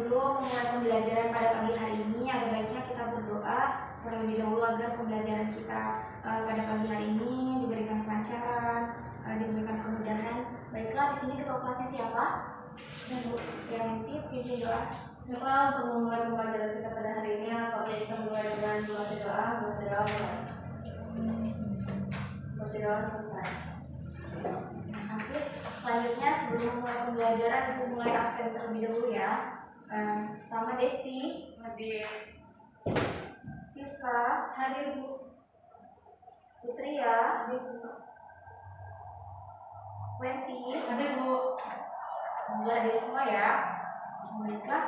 sebelum memulai pembelajaran pada pagi hari ini, ada baiknya kita berdoa terlebih dahulu agar pembelajaran kita pada pagi hari ini diberikan kelancaran, diberikan kemudahan. Baiklah, di sini ketua kelasnya siapa? Yang pimpin doa. Baiklah, untuk memulai pembelajaran kita pada hari ini, apabila kita mulai dengan doa, berdoa selesai. Terima kasih. Selanjutnya sebelum memulai pembelajaran, Ibu mulai absen terlebih dahulu ya. Pertama Desti, Hadir. Siska, Hadir, Bu. Putri ya, Wenti, Hadir, Bu. alhamdulillah hadir semua ya. Baiklah,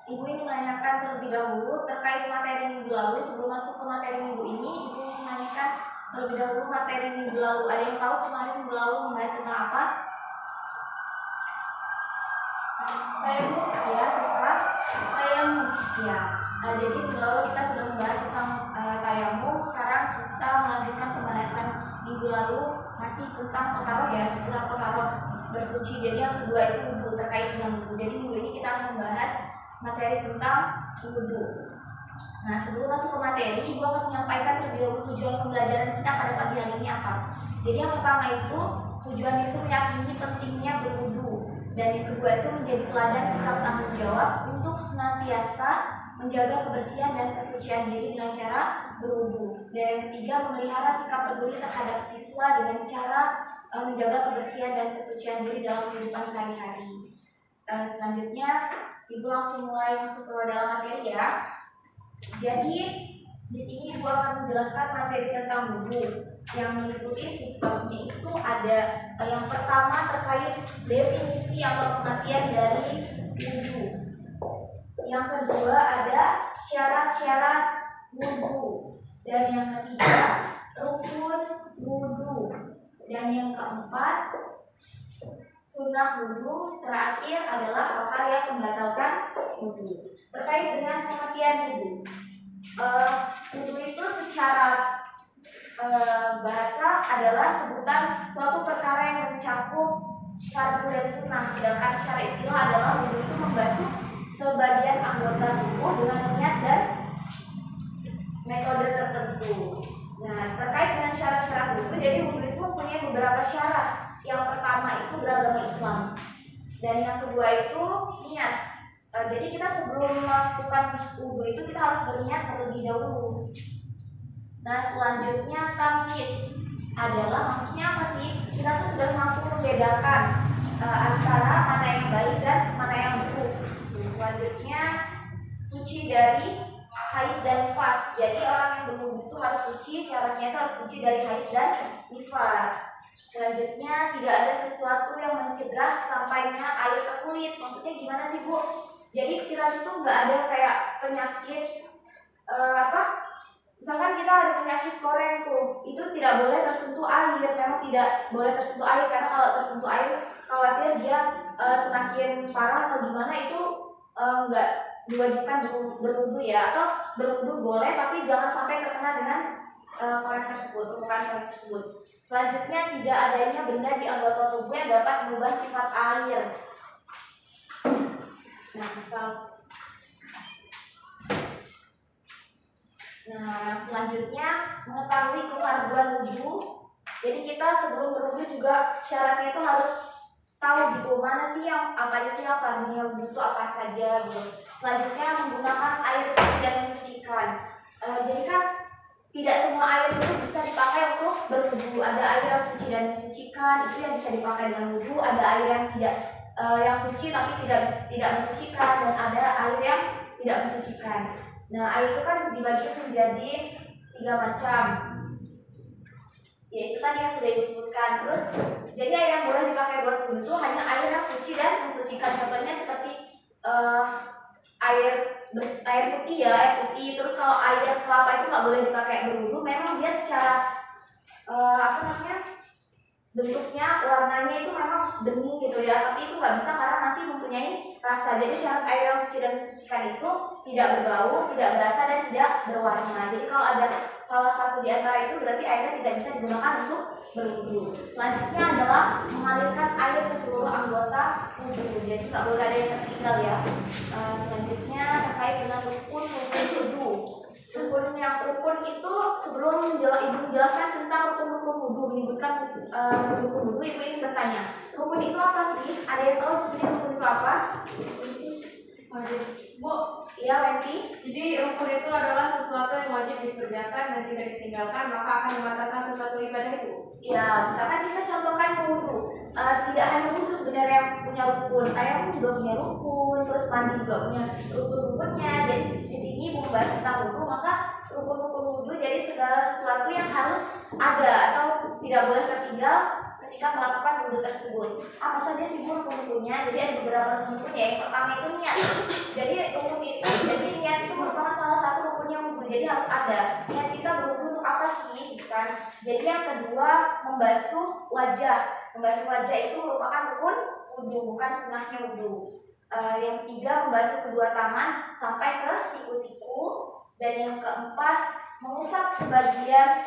Ibu ingin menanyakan terlebih dahulu terkait materi minggu lalu. Sebelum masuk ke materi minggu ini, Ibu ingin menanyakan terlebih dahulu materi minggu lalu. Ada yang tahu kemarin minggu lalu membahas tentang apa? Saya, Bu. Ya, Siska. Tayamum. Ya, jadi minggu lalu kita sudah membahas tentang tayamum. Sekarang kita melanjutkan pembahasan minggu lalu masih tentang toharoh ya, seputar toharoh bersuci. Jadi yang kedua itu wudhu, terkait dengan wudhu. Jadi minggu ini kita akan membahas materi tentang wudhu. Nah, sebelum masuk ke materi, Ibu akan menyampaikan terlebih dahulu tujuan pembelajaran kita pada pagi hari ini apa. Jadi yang pertama itu, tujuan itu meyakini pentingnya berwudhu. Dan yang kedua itu menjadi teladan sikap tanggung jawab untuk senantiasa menjaga kebersihan dan kesucian diri dengan cara berwudhu. Dan yang ketiga, memelihara sikap peduli terhadap siswa dengan cara menjaga kebersihan dan kesucian diri dalam kehidupan sehari-hari. Selanjutnya, Ibu langsung mulai masuk ke dalam materi ya. Jadi di sini Ibu akan menjelaskan materi tentang wudhu. Yang meliputi sebabnya itu ada yang pertama terkait definisi atau pengertian dari wudhu. Yang kedua ada syarat-syarat wudhu. Dan yang ketiga rukun wudhu. Dan yang keempat sunnah wudhu. Terakhir adalah hal-hal yang membatalkan wudhu. Terkait dengan pengertian wudhu, wudhu itu secara bahasa adalah sebutan suatu perkara yang mencakup fardu dan sunnah. Sedangkan secara istilah adalah wudhu itu membasuh sebagian anggota tubuh dengan niat dan metode tertentu. Nah, terkait dengan syarat-syarat wudhu, jadi wudhu itu mempunyai beberapa syarat. Yang pertama itu beragama Islam, dan yang kedua itu niat. Jadi kita sebelum melakukan wudhu itu kita harus berniat terlebih dahulu. Nah, selanjutnya tamyiz adalah maksudnya apa sih? Kita tuh sudah mampu membedakan antara mana yang baik dan mana yang buruk. Selanjutnya suci dari haid dan nifas. Jadi orang yang berwudhu itu harus suci, syaratnya itu harus suci dari haid dan nifas. Selanjutnya tidak ada sesuatu yang mencegah sampainya air ke kulit. Maksudnya gimana sih, Bu? Jadi kita itu nggak ada kayak penyakit misalkan kita ada penyakit koreng tuh, itu tidak boleh tersentuh air. Memang tidak boleh tersentuh air karena kalau tersentuh air khawatir dia semakin parah atau gimana, itu nggak diwajibkan berwudhu ya. Atau berwudhu boleh tapi jangan sampai terkena dengan koreng tersebut, permukaan koreng tersebut. Selanjutnya tidak adanya benda di anggota tubuh yang dapat mengubah sifat air. Nah, selanjutnya mengetahui kefarduan wudhu. Jadi kita sebelum berwudhu juga syaratnya itu harus tahu gitu, mana sih yang apa aja sih yang fardunya wudhu itu apa saja gitu. Selanjutnya menggunakan air suci dan mensucikan. Jadi kan tidak semua air itu bisa dipakai untuk berwudhu. Ada air yang suci dan mensucikan, itu yang bisa dipakai dengan wudhu. Ada air yang tidak yang suci tapi tidak mensucikan, dan ada air yang tidak mensucikan. Nah, air itu kan dibagi menjadi 3 macam. Yaitu tadi yang sudah disebutkan. Terus jadi air yang boleh dipakai buat wudhu itu hanya air yang suci dan mensucikan. Contohnya seperti air putih ya, air putih. Terus kalau air kelapa itu nggak boleh dipakai berwudhu. Memang dia secara bentuknya, warnanya itu memang bening gitu ya, tapi itu nggak bisa karena masih mempunyai rasa. Jadi syarat air yang suci dan mensucikan itu tidak berbau, tidak berasa, dan tidak berwarna. Jadi kalau ada salah satu di antara itu berarti airnya tidak bisa digunakan untuk berwudhu. Selanjutnya adalah mengalirkan air ke seluruh anggota anggota wudhu. Jadi nggak boleh ada yang tertinggal ya. Selanjutnya terkait dengan rukun wudhu. Rukun itu sebelum ibu menjelaskan tentang rukun wudhu, menyebutkan rukun wudhu, ibu ini bertanya, rukun itu apa sih? Ada yang tahu di sini rukun itu apa? Bu, Iya, Wendy. jadi rukun itu adalah sesuatu yang wajib dikerjakan dan tidak ditinggalkan, maka akan membatalkan sesuatu ibadah itu. Ya, misalkan kita contohkan ke wudhu. Tidak hanya wudhu sebenarnya yang punya rukun, tayamum juga punya rukun, terus mandi juga punya rukun-rukunnya. Jadi di sini membahas tentang wudhu, maka rukun-rukun wudhu jadi segala sesuatu yang harus ada atau tidak boleh tertinggal ketika melakukan wudhu tersebut. Apa saja sih rukun-rukunnya? Jadi ada beberapa rukun ya. Yang pertama itu niat. Jadi niat itu merupakan salah satu rukunnya wudhu. Jadi harus ada. Niat kita berwudhu untuk apa sih? Bukan. Jadi yang kedua membasuh wajah. Membasuh wajah itu merupakan rukun wudhu, bukan sunnahnya wudhu. Yang ketiga membasuh kedua tangan sampai ke siku-siku. Dan yang keempat mengusap sebagian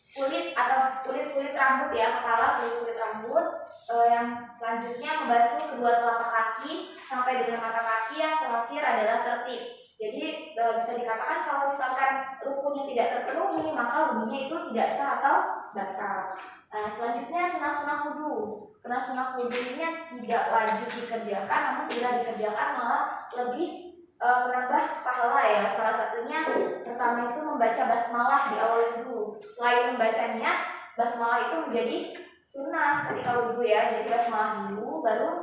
kulit atau kulit rambut ya, kepala, kulit rambut. Yang selanjutnya membasuh kedua telapak kaki sampai dengan mata kaki. Yang terakhir adalah tertib. Jadi bisa dikatakan kalau misalkan rukunnya tidak terpenuhi, maka wudhunya itu tidak sah atau batal. Selanjutnya sunah-sunah wudhu. Sunah-sunah wudhu ini tidak wajib dikerjakan, namun bila dikerjakan malah lebih menambah pahala ya. Salah satunya pertama itu membaca basmalah di awal wudhu. Selain membaca niat, basmalah itu menjadi sunnah ketika wudhu ya. Jadi basmalah dulu baru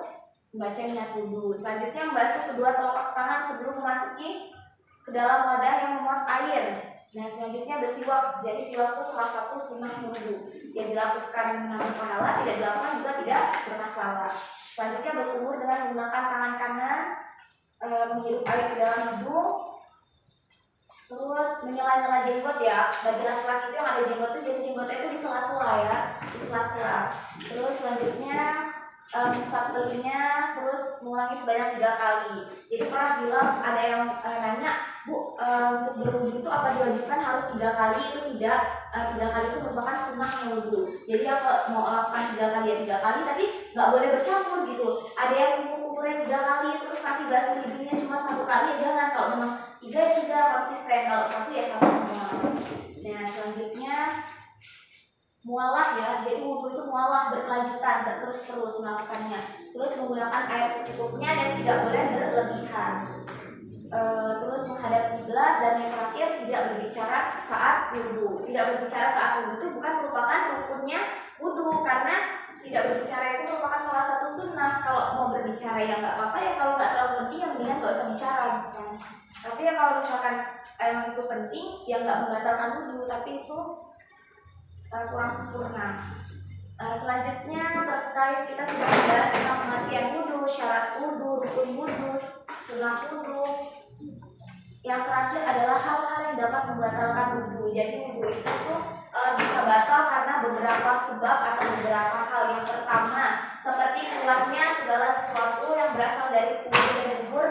membaca niat wudhu. Selanjutnya membasuh kedua telapak tangan sebelum memasuki ke dalam wadah yang memuat air. Nah, selanjutnya bersiwak. Jadi siwak itu salah satu sunnah wudhu. Yang dilakukan menambah pahala, tidak dilakukan juga tidak bermasalah. Selanjutnya berkumur dengan menggunakan tangan kanan, menghirup air ke dalam hidung. Terus menyela-nyela jenggot ya. Bagi laki-laki itu yang ada jenggot itu, jadi jenggotnya itu di sela-sela ya, di sela-sela. Terus selanjutnya mengusap telinga, terus mengulangi sebanyak 3 kali. Jadi pernah bilang ada yang nanya, Bu, untuk berwudhu itu apa diwajibkan harus 3 kali? Itu tidak. 3 kali itu merupakan sunnahnya wudhu. Jadi kalau mau melakukan 3 kali ya 3 kali, tapi nggak boleh bercampur gitu. Ada yang kumur-kumurin 3 kali, terus nanti basuh hidungnya cuma 1 kali ya jangan. Kalau memang 3 ya 3 konsisten, kalau 1 ya 1 semua. Nah, selanjutnya mualah ya. Jadi wudhu itu mualah, berkelanjutan, terus melakukannya. Terus menggunakan air secukupnya dan tidak boleh berlebihan. Terus menghadap kiblat, dan yang terakhir tidak berbicara saat wudhu. Tidak berbicara saat wudhu itu bukan merupakan rukunnya wudhu, karena tidak berbicara itu merupakan salah satu sunnah. Kalau mau berbicara ya nggak apa-apa ya, kalau nggak terlalu penting ya mendingan nggak usah bicara kan. Tapi ya kalau misalkan emang itu penting ya nggak membatalkan wudhu, tapi itu kurang sempurna. Selanjutnya terkait kita sudah membahas tentang pengertian wudhu, syarat wudhu, rukun wudhu, sunnah wudhu. Yang terakhir adalah hal-hal yang dapat membatalkan wudhu. Jadi wudhu itu bisa batal karena beberapa sebab atau beberapa hal. Yang pertama seperti keluarnya segala sesuatu yang berasal dari tubuh dan dubur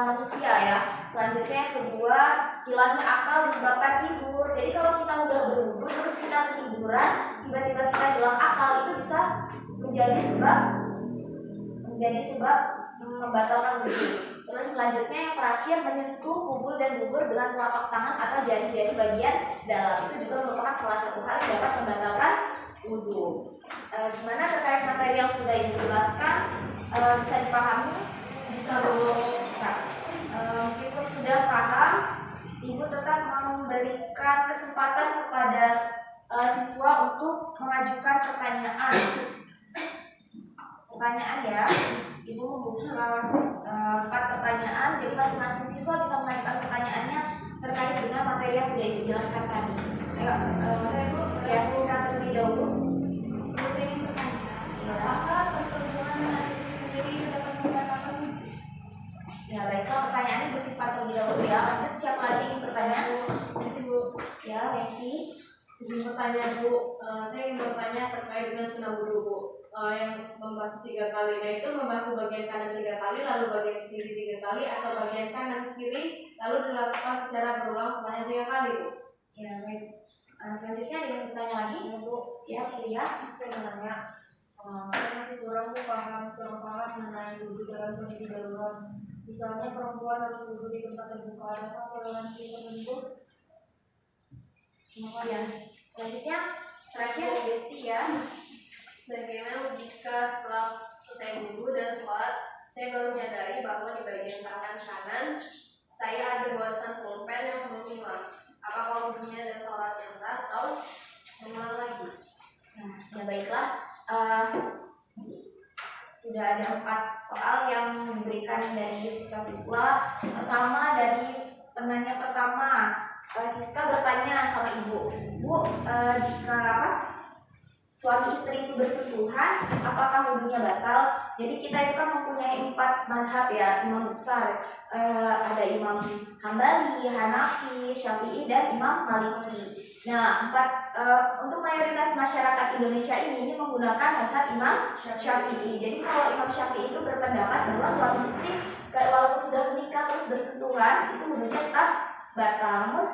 manusia ya. Selanjutnya yang kedua, hilangnya akal disebabkan tidur. Jadi kalau kita udah berwudhu terus kita ketiduran, tiba-tiba kita hilang akal, itu bisa menjadi sebab membatalkan wudhu. Terus selanjutnya yang terakhir, menyentuh kubul dan dubur dengan telapak tangan atau jari-jari bagian dalam, itu juga merupakan salah satu hal yang dapat membatalkan wudhu. Gimana terkait materi yang sudah Ibu jelaskan? Bisa dipahami? Bisa. Meskipun sudah paham, Ibu tetap memberikan kesempatan kepada siswa untuk mengajukan pertanyaan ya. Ibu membuka 4 pertanyaan, jadi masing-masing siswa bisa mengajukan pertanyaannya terkait dengan materi yang sudah Ibu jelaskan tadi. Ayo, Ibu ya, silakan terlebih dahulu. Saya ingin bertanya, apakah persetujuan dari sendiri dapat membatalkan? Ya baiklah, pertanyaannya bersifat terlebih dahulu ya. Lanjut, siapa lagi ingin bertanya? Ibu. Ya, Becky. Izin bertanya Bu, saya ingin bertanya terkait dengan sunnah wudhu Bu. Yang membasuh 3 kali, nah itu membasuh bagian kanan 3 kali, lalu bagian kiri 3 kali, atau bagian kanan kiri lalu dilakukan secara berulang sebanyak 3 kali Bu. Ya baik. Selanjutnya ada yang bertanya lagi, Bu. Ya, Pria. Saya mau nanya, masih kurang paham mengenai wudhu dalam kondisi darurat. Misalnya perempuan harus wudhu di tempat terbuka, adakah toleransi tertentu? Ya. Selanjutnya terakhir Desti ya. Bagaimana jika setelah selesai wudhu dan sholat, saya baru menyadari bahwa di bagian tangan kanan saya ada goresan pulpen yang menghilang. Apakah wudhunya dan sholatnya sah atau mengulang lagi? Nah, ya baiklah. Sudah ada 4 soal yang diberikan dari siswa-siswa. Pertama dari penanya pertama, Siska bertanya sama ibu, jika suami istri itu bersentuhan, apakah wudhunya batal? Jadi kita itu kan mempunyai 4 mazhab ya, imam besar. Ada Imam Hambali, Hanafi, Syafi'i, dan Imam Maliki. Nah, untuk mayoritas masyarakat Indonesia ini menggunakan mazhab Imam Syafi'i. Jadi kalau Imam Syafi'i itu berpendapat bahwa suami istri walaupun sudah menikah terus bersentuhan, itu wudhunya tetap batal. Namun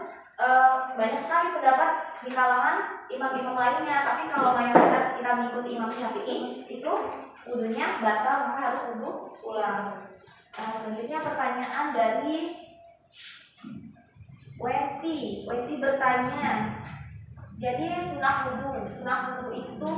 banyak sekali pendapat di kalangan imam-imam lainnya, tapi kalau mayoritas kita mengikuti Imam Syafi'i itu wudhunya batal, maka harus wudhu ulang. Selanjutnya pertanyaan dari Wenti bertanya, jadi sunnah wudhu itu,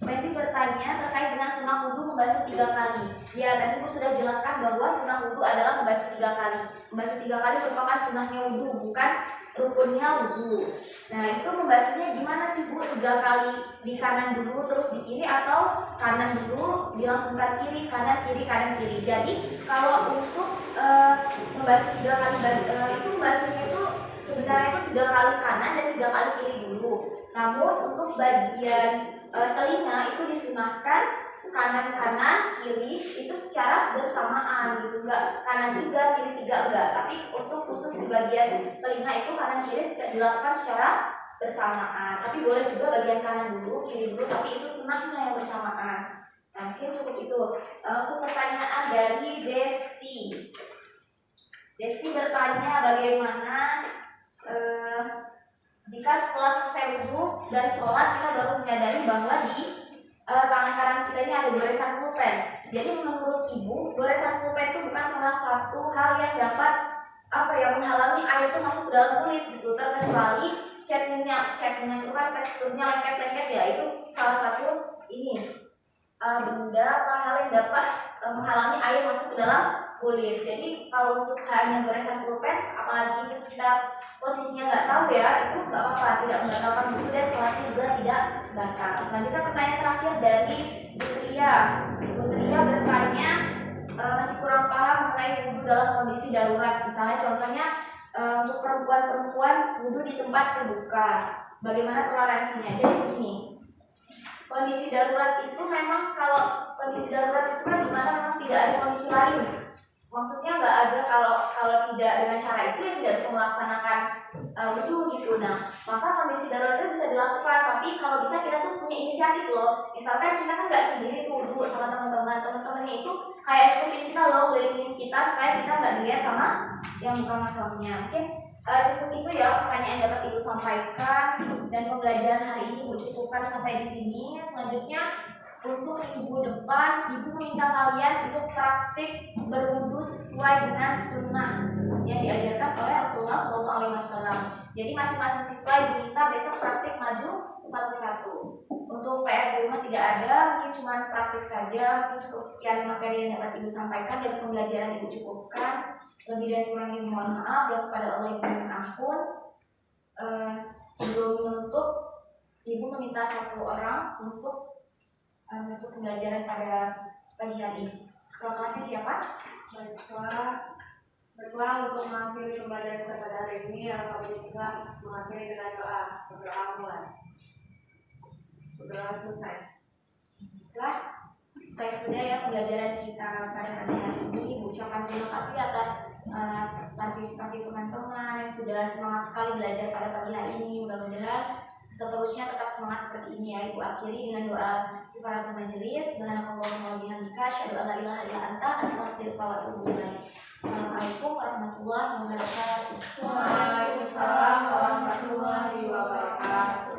Wenti bertanya terkait dengan sunnah wudhu membasuh 3 kali. Ya, tadi Ibu sudah jelaskan bahwa sunnah wudhu adalah membasuh 3 kali. Membasuh 3 kali merupakan sunnahnya wudhu, bukan rukunnya wudhu. Nah, itu membasuhnya gimana sih Bu? 3 kali di kanan dulu, terus di kiri, atau kanan dulu dilangsungkan kiri, kanan kiri, kanan kiri. Jadi kalau untuk membasuh 3 kali itu membasuhnya itu sebenarnya itu 3 kali kanan dan 3 kali kiri dulu. Namun untuk bagian telinga itu disunahkan kanan kiri itu secara bersamaan gitu, enggak kanan 3 kiri 3 enggak, tapi untuk khusus di bagian telinga itu kanan kiri dilakukan secara bersamaan. Tapi boleh juga bagian kanan dulu kiri dulu, tapi itu sunnahnya yang bersamaan. Nah, mungkin cukup itu. Untuk pertanyaan dari Desti bertanya bagaimana jika setelah selesai wudhu dan sholat kita baru menyadari bahwa di tangan kanan kita ini ada goresan pulpen. Jadi menurut Ibu, goresan pulpen itu bukan salah satu hal yang dapat menghalangi air itu masuk ke dalam kulit gitu, terkecuali catnya itu kan teksturnya lengket-lengket ya, itu salah satu benda atau hal yang dapat menghalangi air masuk ke dalam kulit. Jadi kalau untuk hanya goresan pulpen, apalagi itu kita posisinya nggak tahu ya, itu nggak apa-apa, tidak membatalkan wudhu dan sholatnya juga tidak batal. Selanjutnya pertanyaan terakhir dari Putria bertanya, masih kurang paham mengenai wudhu dalam kondisi darurat. Misalnya contohnya untuk perempuan wudhu di tempat terbuka, bagaimana toleransinya? Jadi begini, kondisi darurat itu memang, kalau kondisi darurat itu kan dimana memang tidak ada kondisi lain. Maksudnya nggak ada kalau tidak dengan cara itu ya tidak bisa melaksanakan wudhu gitu. Nah, maka kondisi darurat itu bisa dilakukan, tapi kalau bisa kita tuh punya inisiatif loh. Misalkan kita kan nggak sendiri tuh wudhu sama teman-temannya itu kayak ikutin kita loh, kelilingin kita supaya kita nggak dilihat sama yang bukan mahramnya. Mungkin cukup itu ya pertanyaan yang dapat Ibu sampaikan, dan pembelajaran hari ini Ibu cukupkan sampai di sini. Selanjutnya untuk minggu depan, Ibu meminta kalian untuk praktik berwudu sesuai dengan sunnah yang diajarkan oleh Rasulullah SAW. Jadi masing-masing siswa diminta besok praktik maju satu-satu. Untuk PR di rumah tidak ada, mungkin cuma praktik saja. Mungkin cukup sekian materi yang dapat Ibu sampaikan dan pembelajaran Ibu cukupkan. Lebih dan kurangnya mohon maaf, dan kepada Allah Ibu mohon ampun. Sebelum menutup, Ibu meminta 1 orang untuk pembelajaran pada pagi hari ini. Proklamasi siapa? Baiklah, untuk mengakhiri pembelajaran kita pada hari ini, kami juga mengakhiri dengan doa. Berdoa mulai. Berdoa selesai. Baiklah, saya sudah ya pembelajaran kita pada pagi hari ini. Ucapkan terima kasih atas partisipasi teman-teman yang sudah semangat sekali belajar pada pagi hari ini. Mudah-mudahan seterusnya tetap semangat seperti ini ya. Ibu akhiri dengan doa kifaratul majelis. Subhanakallahumma wa bihamdika asyhadu an la ilaha illa anta astaghfiruka wa atubu ilaik. Assalamualaikum warahmatullahi wabarakatuh. Waalaikumsalam warahmatullahi wabarakatuh.